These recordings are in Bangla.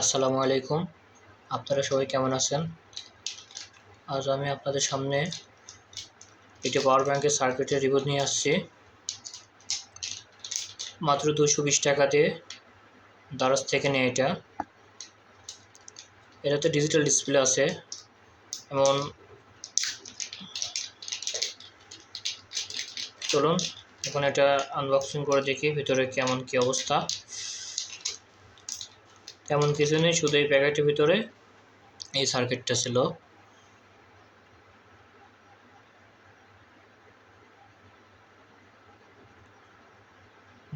আসসালামু আলাইকুম। আপনারা সবাই কেমন আছেন? আজ আমি আপনাদের সামনে একটি পাওয়ার ব্যাংকের সার্কিটের রিভিউ নিয়ে আসছি। মাত্র 220 টাকা দিয়ে দারাজ থেকে নেয় এটা। এটাতে ডিজিটাল ডিসপ্লে আছে। এমন চলুন এখন এটা আনবক্সিং করে দেখি ভিতরে কেমন কি অবস্থা। তেমন কিছু নেই, শুধু এই প্যাকেটের ভিতরে এই সার্কিটটা ছিল।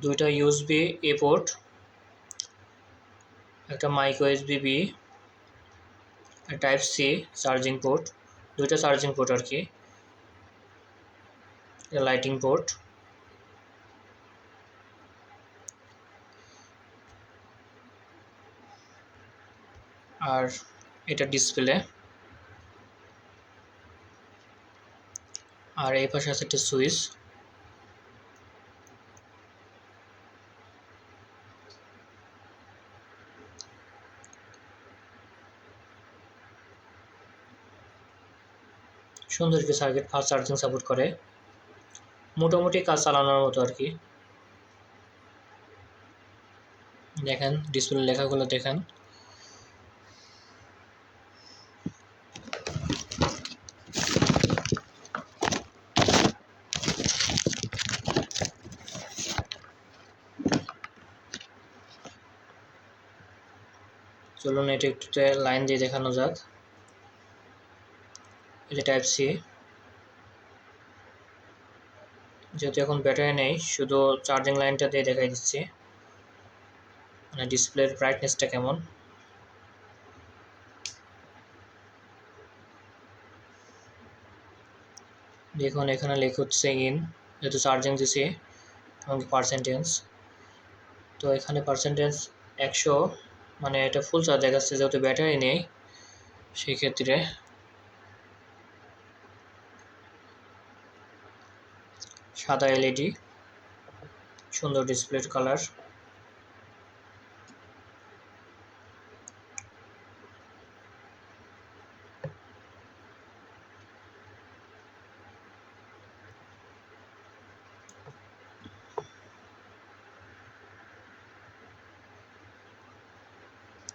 দুইটা ইউএসবি এ পোর্ট, একটা micro SB type C charging port, দুইটা চার্জিং পোর্ট আর কি, লাইটিং পোর্ট, আর এটা ডিসপ্লে, আর এই পাশে আছে একটা সুইচ। সুন্দর একটি সার্কিট, ফাস্ট চার্জিং সাপোর্ট করে, মোটামুটি কাজ চালানোর মতো আর কি। দেখেন ডিসপ্লে লেখাগুলো দেখেন। চলুন এটা একটু লাইন দিয়ে দেখানো যাক। এটা টাইপ সি, যেহেতু এখন ব্যাটারি নেই শুধু চার্জিং লাইনটা দিয়ে দেখাই দিচ্ছি, মানে ডিসপ্লের ব্রাইটনেসটা কেমন। দেখুন এখানে লেখা হচ্ছে ইন, যেহেতু চার্জিং দিছি, এবং পার্সেন্টেজ। তো এখানে পার্সেন্টেজ 100, মানে এটা ফুল চার্জ দেখাচ্ছে, যেহেতু ব্যাটারি নেই সেই ক্ষেত্রে। সাদা এলইডি, সুন্দর ডিসপ্লের কালার।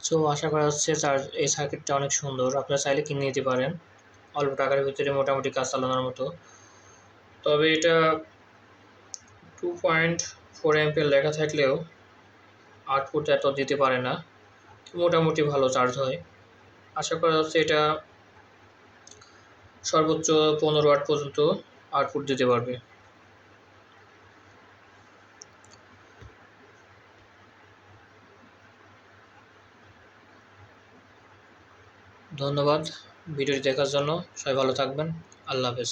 সো আশা করা হচ্ছে এই সার্কিটটা অনেক সুন্দর, আপনারা চাইলে কিনে নিতে পারেন অল্প টাকার ভিতরে মোটামুটি কাজ চালানোর মতো। তবে এটা 2.4 অ্যাম্পিয়ার লেখা থাকলেও আউটপুট এত দিতে পারে না, মোটামুটি ভালো চার্জ হয়। আশা করা হচ্ছে এটা সর্বোচ্চ 15 ওয়াট পর্যন্ত আউটপুট দিতে পারবে। ধন্যবাদ ভিডিওটি দেখার জন্য। সবাই ভালো থাকবেন। আল্লাহ হাফেজ।